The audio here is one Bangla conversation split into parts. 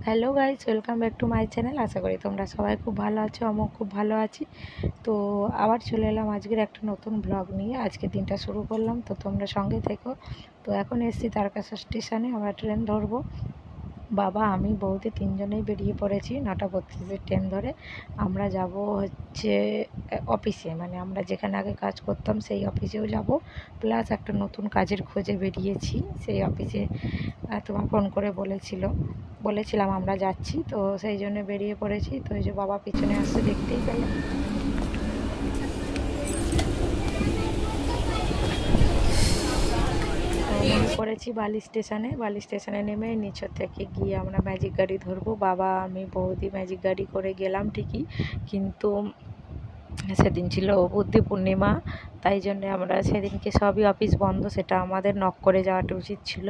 Hello guys, welcome back to my channel. আশা করি তোমরা সবাই খুব ভালো আছো, আমিও খুব ভালো আছি। তো আবার চলে এলাম আজকের একটা নতুন ব্লগ নিয়ে। আজকে দিনটা শুরু করলাম, তো তোমরা সঙ্গে থেকো। তো এখন এসেছি তারকাশা স্টেশনে, আমরা ট্রেন ধরবো। বাবা, আমি, বৌদি তিনজনেই বেরিয়ে পড়েছি 9:32 ট্রেন ধরে। আমরা যাব হচ্ছে অফিসে, মানে আমরা যেখানে আগে কাজ করতাম সেই অফিসেও যাব, প্লাস একটা নতুন কাজের খোঁজে বেরিয়েছি। সেই অফিসে তোমার ফোন করে বলেছিলাম আমরা যাচ্ছি, তো সেই জন্য বেরিয়ে পড়েছি। তো এই যে বাবা পিছনে আসছে, দেখতেই পেলে। করেছি বালি স্টেশনে নেমে নিচের থেকে গিয়ে আমরা ম্যাজিক গাড়ি ধরবো। বাবা, আমি, বৌদি ম্যাজিক গাড়ি করে গেলাম ঠিকই, কিন্তু সেদিন ছিল বুদ্ধি পূর্ণিমা, তাই জন্যে আমরা সেদিনকে সবই অফিস বন্ধ। সেটা আমাদের নক করে যাওয়াটা উচিত ছিল।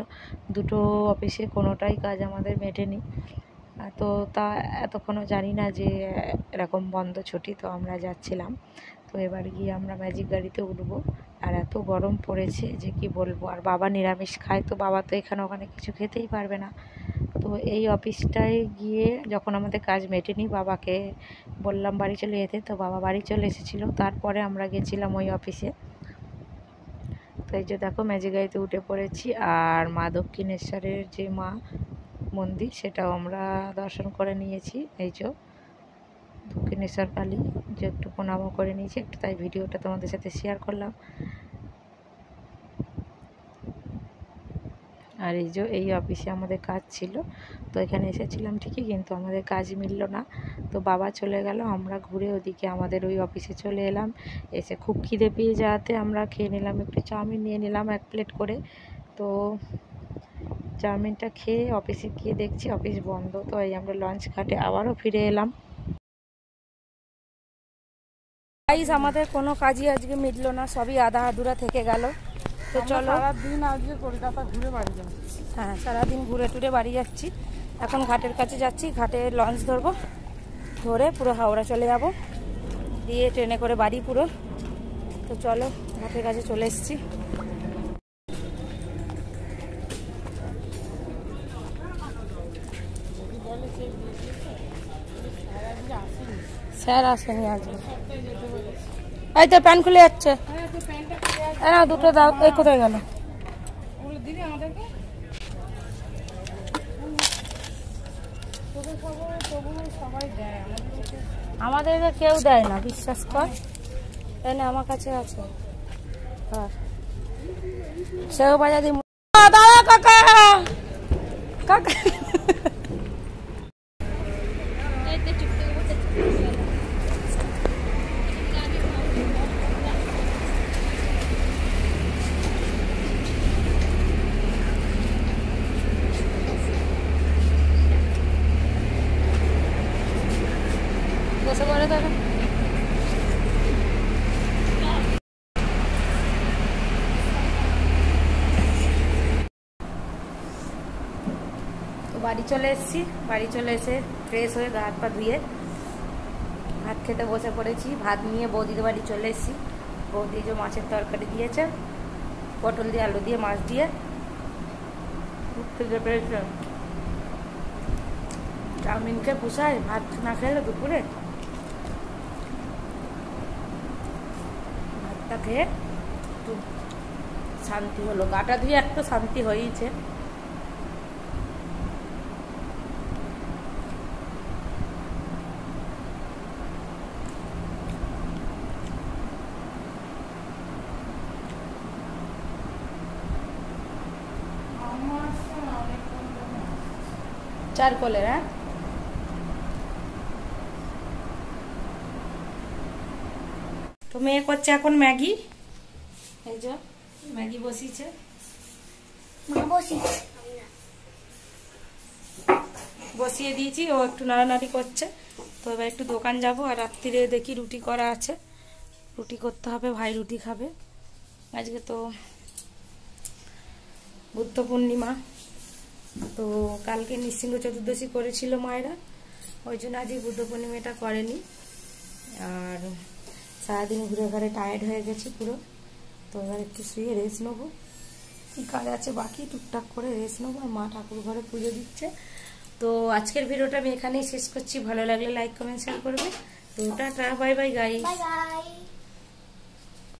দুটো অফিসে কোনোটাই কাজ আমাদের মেটেনি। তো তা এতক্ষণও জানি না যে এরকম বন্ধ ছুটি, তো আমরা যাচ্ছিলাম। তো এবার গিয়ে আমরা ম্যাজিক গাড়িতে উঠবো। আর এত গরম পড়েছে যে কি বলবো। আর বাবা নিরামিষ খায়, তো বাবা তো এখানে ওখানে কিছু খেতেই পারবে না। তো এই অফিসটায় গিয়ে যখন আমাদের কাজ মেটেনি, বাবাকে বললাম বাড়ি চলে যেতে, তো বাবা বাড়ি চলে এসেছিলো। তারপরে আমরা গেছিলাম ওই অফিসে। তো এই যে দেখো ম্যাজিক গাড়িতে উঠে পড়েছি। আর মা দক্ষিণেশ্বরের যে মা মন্দির, সেটাও আমরা দর্শন করে নিয়েছি। এই যে দক্ষিণেশ্বর কালী, যে একটু প্রণামও করে নিয়েছি একটু, তাই ভিডিওটা তোমাদের সাথে শেয়ার করলাম। আর এই যে এই অফিসে আমাদের কাজ ছিল, তো এখানে এসেছিলাম ঠিকই, কিন্তু আমাদের কাজ মিলল না। তো বাবা চলে গেল, আমরা ঘুরে ওদিকে আমাদের ওই অফিসে চলে এলাম। এসে খুব খিদে পেয়ে যাওয়াতে আমরা খেয়ে নিলাম, একটু চাউমিন নিয়ে নিলাম 1 প্লেট করে। তো চাউমিনটা খেয়ে অফিসে গিয়ে দেখছি অফিস বন্ধ। তো এই আমরা লঞ্চ ঘাটে আবারও ফিরে এলাম। গাইস, আমাদের কোনো কাজই আজকে মিটলো না, সবই আধা আধুরা থেকে গেল। তো চলো, সারাদিন আজকে কলকাতা ঘুরে বাড়ি যাচ্ছি। হ্যাঁ, সারাদিন ঘুরে টুরে বাড়ি যাচ্ছি। এখন ঘাটের কাছে যাচ্ছি, ঘাটে লঞ্চ ধরবো, ধরে পুরো হাওড়া চলে যাব, দিয়ে ট্রেনে করে বাড়ি পুরো। তো চলো, ঘাটের কাছে চলে এসেছি। স্যার আসেনি আজকে। এই তো প্যান্ট খুলে যাচ্ছে, না দুটো দাও। এই কোথায় গেল? আমাদেরকে কেউ দেয় না, বিশ্বাস কর। তাই না, আমার কাছে আছে। সেও বাজা দি দাদা, কাকা কাকা। বসে পড়ে দাদা। তো বাড়ি চলে এসেছি, বাড়ি চলে এসে ফ্রেশ হয়ে গা হাত পা ধুয়ে ভাত খেতে বসে পড়েছি। ভাত নিয়ে বৌদিদের বাড়ি চলে এসেছি। বৌদি যে মাছের তরকারি দিয়েছে, পটল দিয়ে আলু দিয়ে মাছ দিয়ে, খুব খেতে পেয়েছে। চাউমিনকে পুষায় ভাত না খেলে দুপুরে। ভাতটা খেয়ে একটু শান্তি হলো, গাটা ধুয়ে একটু শান্তি হয়েছে। চারকোলের, হ্যাঁ। তো মেয়ে করছে এখন ম্যাগি। এই যে ম্যাগি বসিয়েছে, বসিয়ে দিয়েছি, ও একটু নাড়ানাড়ি করছে। তো এবার একটু দোকান যাব, আর রাত্রিরে দেখি রুটি করা আছে, রুটি করতে হবে, ভাই রুটি খাবে। আজকে তো বুদ্ধ পূর্ণিমা, তো কালকে নৃসিংহ চতুর্দশী করেছিল মায়েরা, ওই জন্য আজকে বুদ্ধ পূর্ণিমাটা করেনি। আর সারাদিন ঘুরে ঘুরে টায়ার্ড হয়ে গেছি পুরো। তো এবার একটু শুয়ে রেস্ট নেবো। কি কাজ আছে বাকি টুকটাক করে রেস্ট নেবো। আর মা ঠাকুর ঘরে পুজো দিচ্ছে, তো তো আজকের ভিডিওটা আমি এখানেই শেষ করছি। ভালো লাগলে লাইক কমেন্ট শেয়ার করবে। তো tata, bye bye guys. Bye bye.